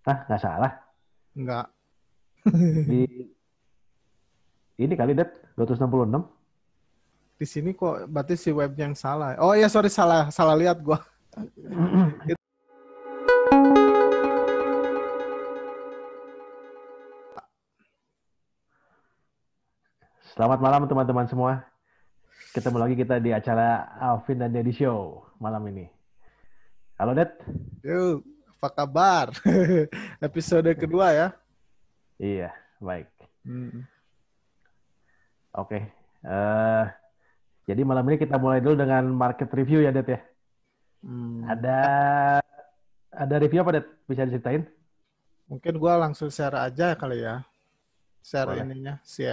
Ah, nggak salah. Enggak. Di ini kali, Det, 266. Di sini kok berarti si web yang salah. Oh iya, sorry, salah salah lihat gua. Selamat malam teman-teman semua. Ketemu lagi kita di acara Alvin dan Deddy Show malam ini. Halo, Det. Yuk, apa kabar? Episode kedua ya. Iya, baik. Hmm. Oke. Eh, jadi malam ini kita mulai dulu dengan market review ya, Det ya. Hmm. Ada ada review apa, Det? Bisa diceritain? Mungkin gua langsung share aja kali ya. Share Boleh. ininya si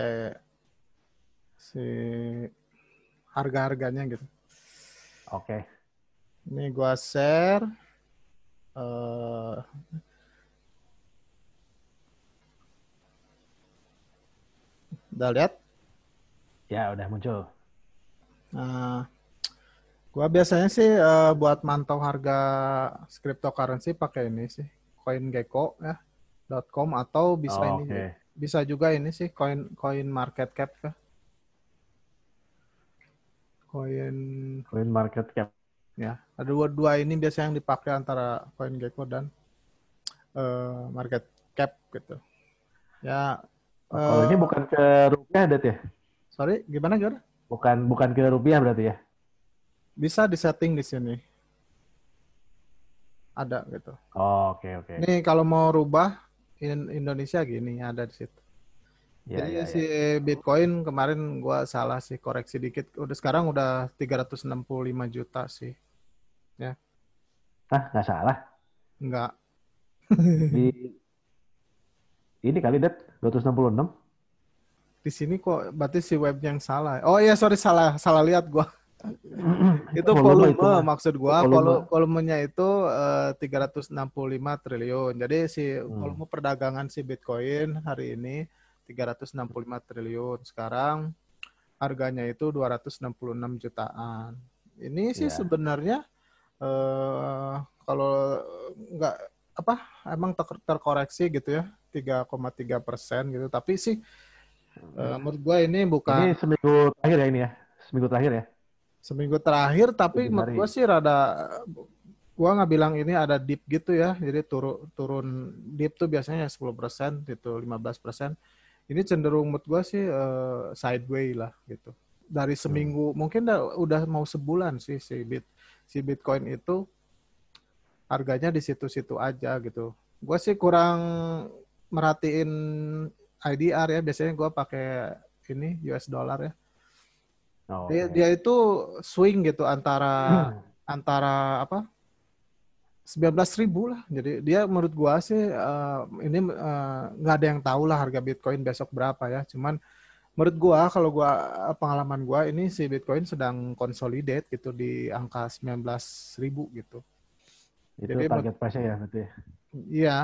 harga-harganya gitu. Oke. Ini gua share eh udah lihat. Ya, udah muncul. Nah, gua biasanya sih buat mantau harga cryptocurrency pakai ini sih, CoinGecko ya, .com atau bisa ini Oke. bisa juga ini sih coin market cap ya. Coin Coin market cap. ya. Ada dua ini biasanya yang dipakai antara CoinGecko dan market cap gitu. Ya Oh, kalau ini bukan ke rupiah, Det ya? sorry gimana gimana? Bukan bukan ke rupiah berarti ya? Bisa disetting di sini ada gitu. Oke, oke. Nih kalau mau rubah Indonesia gini ada di situ. Ya, Jadi ya, si ya. Bitcoin kemarin gua salah sih koreksi dikit. Udah sekarang udah 365 juta sih. Ya, Ah, nggak salah. enggak. Di ini kali, Det, 266. Di sini kok berarti si web yang salah. Oh iya, sorry, salah salah lihat gua. Itu Itu volume itu volume mah. maksud Itu gua. volume. Volumenya itu 365 triliun. Jadi si Hmm. volume perdagangan si Bitcoin hari ini 365 triliun. Sekarang harganya itu 266 jutaan. Ini sih Ya. sebenarnya kalau nggak apa emang terkoreksi gitu ya 3,3% gitu. Tapi sih menurut gue ini Ini bukan seminggu terakhir ya ini ya. Seminggu terakhir ya. seminggu terakhir, tapi 7 menurut gue hari. sih rada gua nggak bilang ini ada dip gitu ya. Jadi turun turun dip tuh biasanya 10% gitu, 15%. Ini cenderung menurut gua sih sideways lah gitu. Dari Hmm. seminggu mungkin udah mau sebulan sih si Bitcoin itu harganya di situ-situ aja gitu. Gue sih kurang merhatiin IDR ya. Biasanya gue pakai ini US dollar ya. Dia Oke. itu swing gitu antara antara apa 19.000 lah. Jadi dia menurut gua sih ini nggak ada yang tahu lah harga Bitcoin besok berapa ya. Cuman menurut gua kalau gua pengalaman gua ini si Bitcoin sedang consolidate gitu di angka 19.000 gitu. Itu Jadi target price ya berarti ya. iya,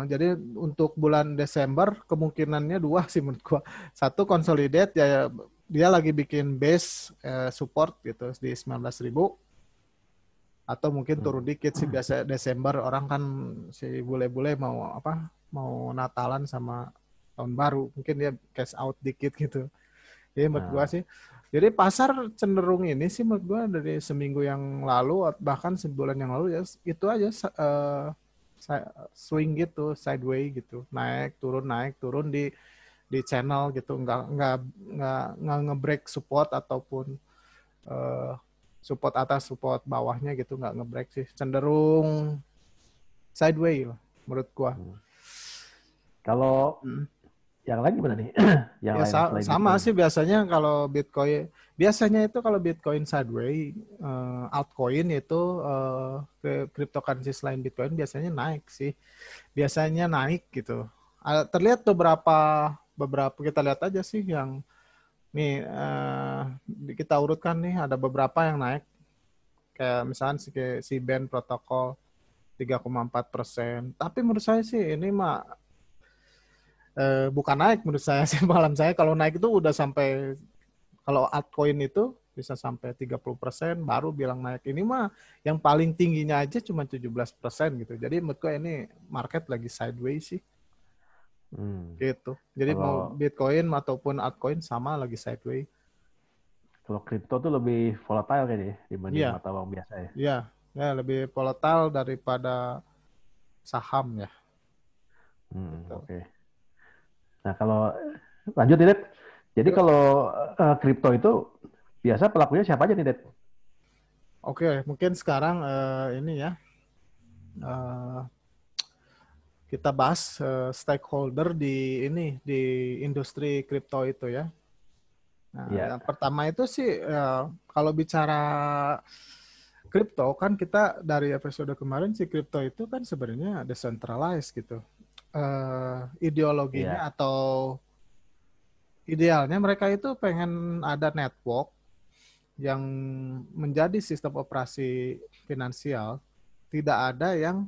jadi untuk bulan Desember kemungkinannya dua sih menurut gua. Satu consolidate ya dia lagi bikin base support gitu di 19.000 atau mungkin Hmm. turun dikit sih biasa Desember orang kan si bule-bule mau apa? Mau Natalan sama tahun baru. Mungkin dia cash out dikit gitu. Jadi menurut gua Nah, sih jadi pasar cenderung ini sih menurut gua dari seminggu yang lalu bahkan sebulan yang lalu ya itu aja swing gitu, sideways gitu, naik turun di channel gitu, nggak ngebreak support ataupun eh, support atas support bawahnya gitu, nggak ngebreak sih, cenderung sideways lah menurut gua. hmm. Kalau Hmm. yang lain gimana nih? Yang Ya lain selain sama Bitcoin. sih biasanya kalau Bitcoin biasanya itu kalau Bitcoin sideways altcoin itu cryptocurrency selain Bitcoin biasanya naik sih. Biasanya naik gitu. Terlihat beberapa beberapa kita lihat aja sih yang nih kita urutkan nih ada beberapa yang naik kayak misalnya si band protokol 3,4%. Tapi menurut saya sih ini mah bukan naik menurut saya sih malam saya kalau naik itu udah sampai kalau altcoin itu bisa sampai 30%, baru bilang naik. Ini mah yang paling tingginya aja cuma 17% gitu. Jadi menurutku ini market lagi sideways sih. Gitu. Jadi mau Kalau Bitcoin ataupun altcoin sama lagi sideways. kalau kripto tuh lebih volatile kayaknya ya, dibanding Iya, mata uang biasa ya. iya. Ya, lebih volatile daripada saham ya. Gitu. Oke. Nah, kalau lanjut nih, Det. Jadi Yuk. kalau kripto itu biasa pelakunya siapa aja nih, Det? Oke, mungkin sekarang ini ya. eh, kita bahas stakeholder di ini di industri kripto itu ya. Nah, Ya, yang pertama itu sih kalau bicara kripto kan kita dari episode kemarin si kripto itu kan sebenarnya decentralized gitu. Ideologinya ya. atau idealnya mereka itu pengen ada network yang menjadi sistem operasi finansial, tidak ada yang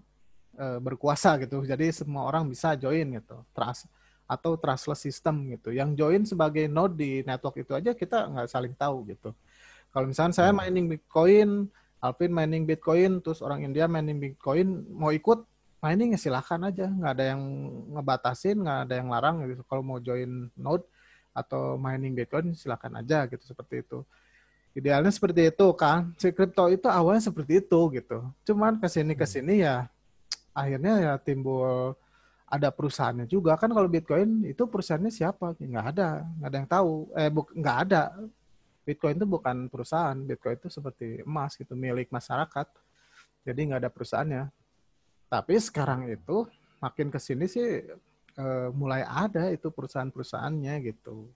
berkuasa gitu. Jadi semua orang bisa join gitu. Trust atau trustless system gitu. Yang join sebagai node di network itu aja kita nggak saling tahu gitu. Kalau misalnya saya Hmm. mining Bitcoin, Alvin mining Bitcoin, terus orang India mining Bitcoin, mau ikut mining ya silahkan aja. Nggak ada yang ngebatasin, nggak ada yang larang gitu. Kalau mau join node atau mining Bitcoin silahkan aja gitu seperti itu. Idealnya seperti itu kan. Si kripto itu awalnya seperti itu gitu. Cuman kesini ya akhirnya ya timbul ada perusahaannya juga kan. Kalau Bitcoin itu perusahaannya siapa? Nggak ada yang tahu. Nggak ada. Bitcoin itu bukan perusahaan. Bitcoin itu seperti emas gitu, milik masyarakat. Jadi nggak ada perusahaannya. Tapi sekarang itu makin ke sini sih mulai ada itu perusahaan-perusahaannya gitu.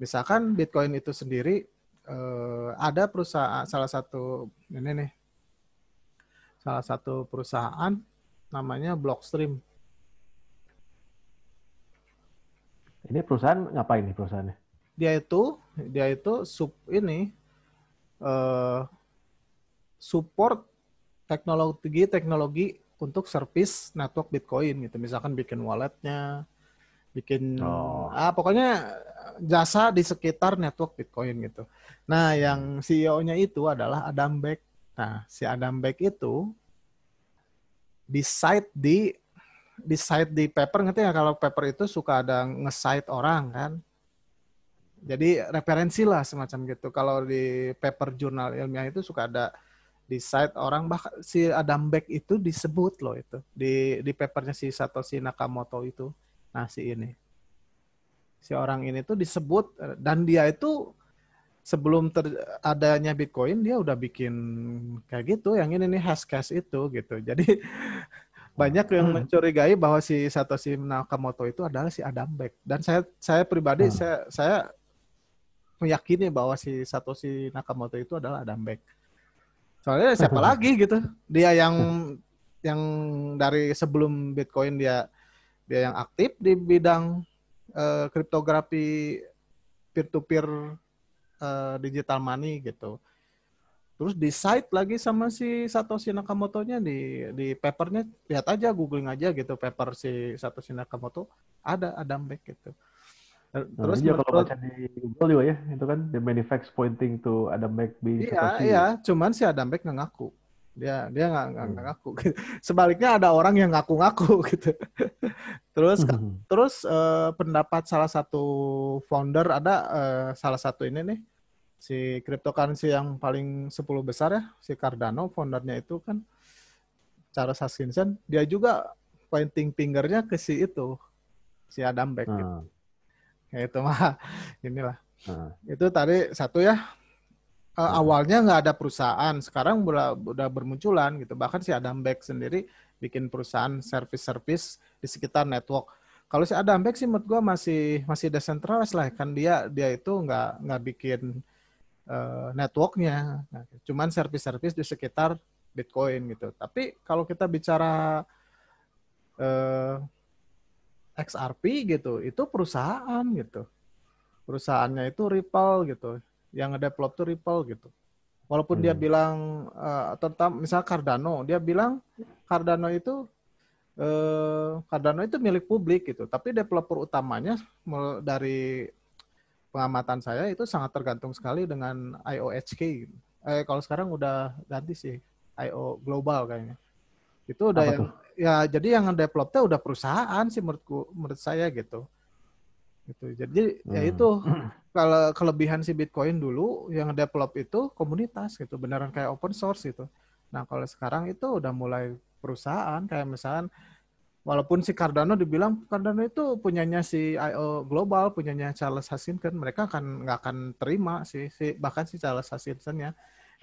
Misalkan Bitcoin itu sendiri ada perusahaan salah satu perusahaan namanya Blockstream. Ini perusahaan ngapain nih perusahaannya? Dia itu eh, support teknologi untuk service network Bitcoin gitu. Misalkan bikin walletnya, bikin Oh, pokoknya jasa di sekitar network Bitcoin gitu. Nah, yang CEO-nya itu adalah Adam Beck. Nah, si Adam Beck itu di di paper, ngerti nggak kalau paper itu suka ada nge-cite orang kan? Jadi referensi lah semacam gitu. Kalau di paper jurnal ilmiah itu suka ada di site orang, bahkan si Adam Beck itu disebut loh itu di papernya si Satoshi Nakamoto itu. Nah si orang ini tuh disebut, dan dia itu sebelum adanya Bitcoin dia udah bikin kayak gitu. Yang ini nih Hashcash itu gitu. Jadi banyak yang hmm. mencurigai bahwa si Satoshi Nakamoto itu adalah si Adam Beck. Dan saya pribadi Hmm. saya meyakini bahwa si Satoshi Nakamoto itu adalah Adam Beck. Soalnya siapa lagi gitu? Dia yang dari sebelum Bitcoin dia yang aktif di bidang kriptografi peer to peer digital money gitu. Terus di site lagi sama si Satoshi Nakamoto-nya di papernya, lihat aja, googling aja gitu paper si Satoshi Nakamoto, ada Adam Beck gitu. Nah, Terus iya kalau menurut baca di Google juga ya, itu kan the many facts pointing to Adam McBean Iya, iya, Satoshi. cuman si Adam Beck nggak ngaku. Dia nggak ngaku. Sebaliknya ada orang yang ngaku-ngaku gitu. Terus terus pendapat salah satu founder, ada salah satu ini nih, si cryptocurrency yang paling 10 besar ya, si Cardano, foundernya itu kan Charles Hoskinson, dia juga pointing fingernya ke si itu, si Adam Beck gitu. Hmm. Ya itu mah inilah. Hmm. Itu tadi satu ya. Hmm. Awalnya nggak ada perusahaan, sekarang udah bermunculan gitu. Bahkan si Adam Beck sendiri bikin perusahaan service-service di sekitar network. Kalau si Adam Beck sih menurut gue masih masih decentralized lah, kan dia itu nggak bikin networknya, nah, cuman service-service di sekitar Bitcoin gitu. Tapi kalau kita bicara eh, XRP gitu, itu perusahaan gitu. Perusahaannya itu Ripple gitu, yang ngedevelop tuh Ripple gitu. Walaupun dia Hmm. bilang tentang misal Cardano, dia bilang Cardano itu Cardano itu milik publik gitu, tapi developer utamanya dari pengamatan saya itu sangat tergantung sekali dengan IOHK. Kalau sekarang udah ganti sih, IO global kayaknya. Itu udah Apa yang tuh? ya jadi yang developnya udah perusahaan sih menurut saya gitu. Gitu. Jadi ya itu Hmm. kalau kelebihan si Bitcoin dulu yang develop itu komunitas gitu, beneran kayak open source gitu. Nah, kalau sekarang itu udah mulai perusahaan kayak misalnya walaupun si Cardano dibilang Cardano itu punyanya si IO Global, punyanya Charles Hoskinson, mereka nggak akan terima bahkan si Charles Hoskinsonnya.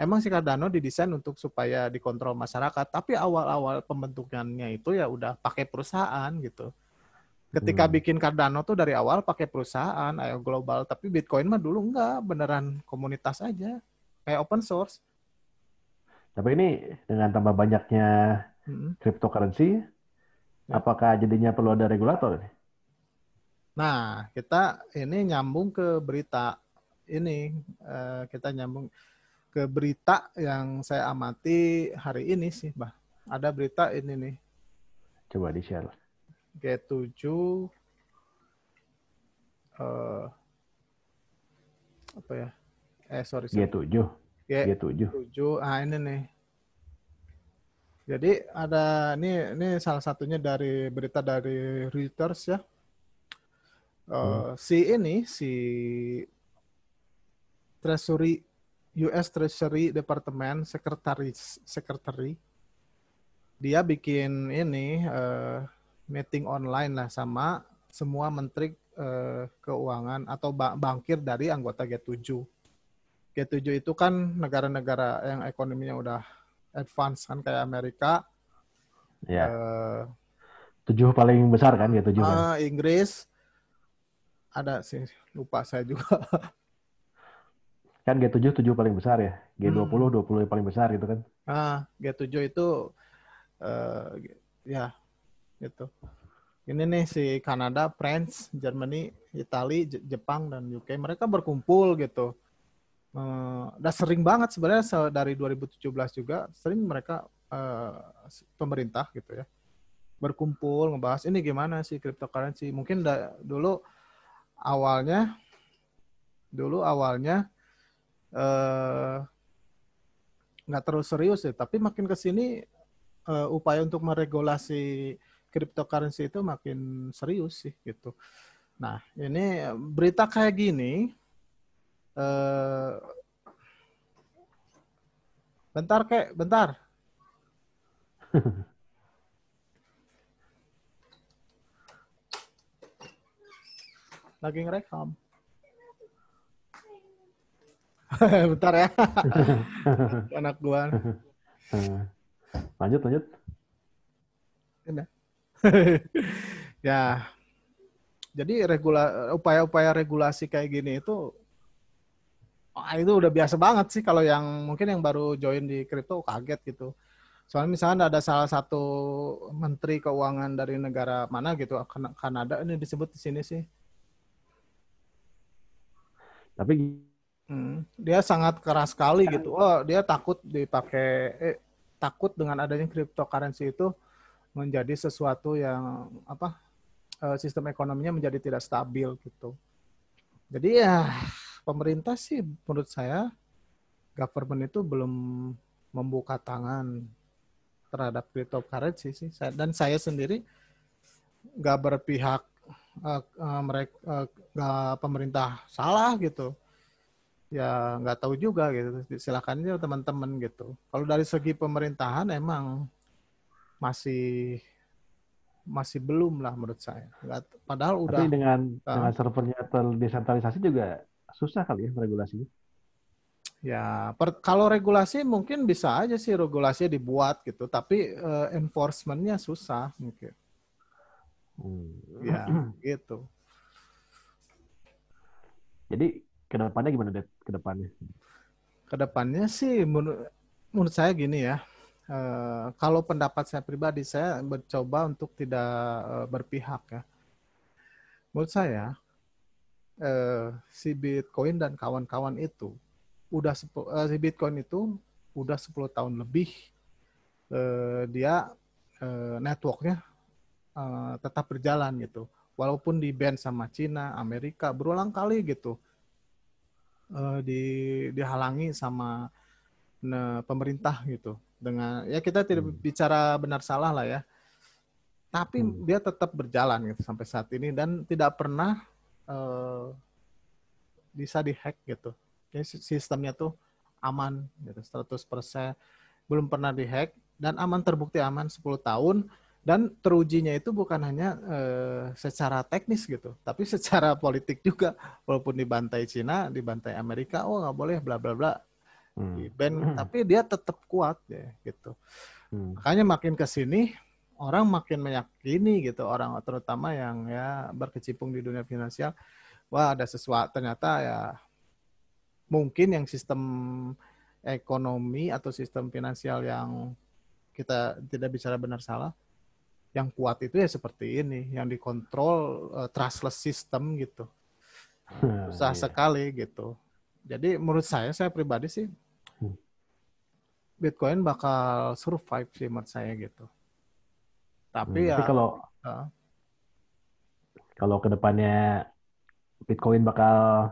Emang si Cardano didesain untuk supaya dikontrol masyarakat, tapi awal-awal pembentukannya itu ya udah pakai perusahaan gitu. Ketika Hmm. bikin Cardano tuh dari awal pakai perusahaan IO Global, tapi Bitcoin mah dulu enggak, beneran komunitas aja, kayak open source. Tapi ini dengan tambah banyaknya Mm-mm. cryptocurrency, Ya. apakah jadinya perlu ada regulator? Nah, kita ini nyambung ke berita ini, kita nyambung ke berita yang saya amati hari ini sih, Bah. Ada berita ini nih, Coba di-share. G7, eh, apa ya? Sorry. G7. G7. G7, ini nih. Jadi ada ini salah satunya dari berita dari Reuters ya. Hmm. Si Treasury US Treasury Department Secretary dia bikin ini meeting online lah sama semua menteri keuangan atau bankir dari anggota G7. G7 itu kan negara-negara yang ekonominya udah advance kan kayak Amerika, Ya, eh, 7 paling besar kan G7 kan? Inggris, ada sih lupa saya juga. Kan G7 7 paling besar ya. G20 Hmm. 20 yang paling besar gitu kan. G7 itu ya gitu. Ini nih si Kanada, France, Germany, Italia, Jepang dan UK mereka berkumpul gitu. Udah sering banget sebenarnya dari 2017 juga sering mereka pemerintah gitu ya berkumpul ngebahas ini gimana sih cryptocurrency. Mungkin awalnya awalnya eh, nggak terlalu serius ya, tapi makin ke sini upaya untuk meregulasi cryptocurrency itu makin serius sih gitu. Nah, ini berita kayak gini, eh, bentar, lagi ngerekam. Bentar ya, anak gua. Lanjut, lanjut. Ini. Ya, jadi upaya-upaya regulasi kayak gini itu udah biasa banget sih kalau yang mungkin yang baru join di kripto kaget gitu. Soalnya misalnya ada salah satu menteri keuangan dari negara mana gitu, Kanada ini disebut di sini sih. Tapi Dia sangat keras sekali gitu. Oh, dia takut dengan adanya cryptocurrency itu menjadi sesuatu yang sistem ekonominya menjadi tidak stabil gitu. Jadi ya pemerintah sih menurut saya government itu belum membuka tangan terhadap cryptocurrency sih. Dan saya sendiri nggak berpihak mereka pemerintah salah gitu. Ya nggak tahu juga gitu. Silakan aja teman-teman gitu. Kalau dari segi pemerintahan emang masih masih belum lah menurut saya. Nggak, padahal tapi udah dengan servernya terdesentralisasi juga susah kali ya regulasinya. ya kalau regulasi mungkin bisa aja sih regulasinya dibuat gitu, tapi enforcementnya susah mungkin. Ya Hmm. gitu. Jadi ke depannya gimana, Det? Ke depannya. Kedepannya sih menurut saya gini ya. Kalau pendapat saya pribadi, saya mencoba untuk tidak berpihak ya. Menurut saya si Bitcoin dan kawan-kawan itu si Bitcoin itu udah 10 tahun lebih dia networknya tetap berjalan gitu. Walaupun di ban sama Cina, Amerika berulang kali gitu. dihalangi sama pemerintah gitu. Dengan ya kita tidak Hmm. bicara benar salah lah ya, tapi Hmm. dia tetap berjalan gitu sampai saat ini dan tidak pernah eh, bisa dihack gitu. Jadi sistemnya tuh aman gitu 100%, belum pernah dihack dan aman, terbukti aman 10 tahun, dan terujinya itu bukan hanya secara teknis gitu, tapi secara politik juga. Walaupun dibantai Cina, dibantai Amerika, oh nggak boleh bla bla bla, Hmm. di ban, tapi dia tetap kuat ya gitu. Hmm. Makanya makin ke sini orang makin meyakini gitu, orang terutama yang ya berkecimpung di dunia finansial, wah ada sesuatu ternyata ya, mungkin yang sistem ekonomi atau sistem finansial yang kita tidak bicara benar salah, yang kuat itu ya seperti ini, yang dikontrol trustless system gitu. Susah Iya. sekali gitu. Jadi menurut saya pribadi sih Hmm. Bitcoin bakal survive sih menurut saya gitu. Hmm. Tapi Tapi ya kalau uh, kalau kedepannya Bitcoin bakal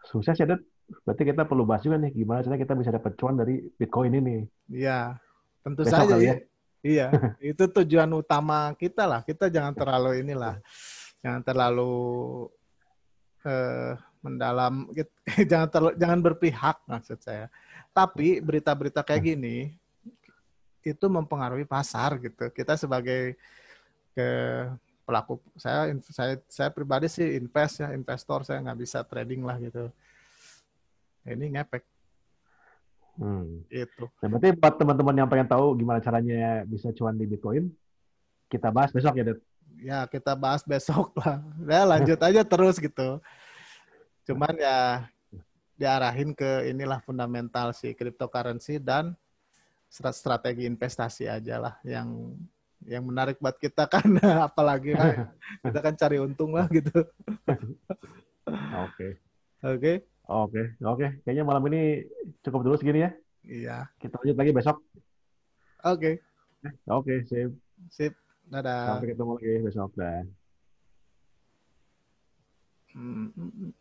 sukses ya, Dad, berarti kita perlu bahas juga nih gimana caranya kita bisa dapat cuan dari Bitcoin ini. ya tentu Besok saja kali ya. ya. Iya, itu tujuan utama kita lah. Kita jangan terlalu inilah, jangan terlalu mendalam, jangan berpihak maksud saya. Tapi berita-berita kayak gini itu mempengaruhi pasar gitu. Kita sebagai ke pelaku, saya pribadi sih invest ya, investor, saya nggak bisa trading lah gitu. Ini ngepek Hmm. itu. Nah, berarti buat teman-teman yang pengen tahu gimana caranya bisa cuan di Bitcoin, kita bahas besok ya, Dad. Ya kita bahas besok lah. Ya lanjut aja terus gitu. Cuman ya diarahin ke inilah fundamental si cryptocurrency dan strategi investasi aja lah yang menarik buat kita kan. Apalagi lah kita kan cari untung lah gitu. Oke, Oke. oke, oke. Kayaknya malam ini cukup dulu segini ya. Iya. Kita lanjut lagi besok. Oke. Oke, sip. Sip. Dadah. Sampai ketemu lagi besok dan. Hmm.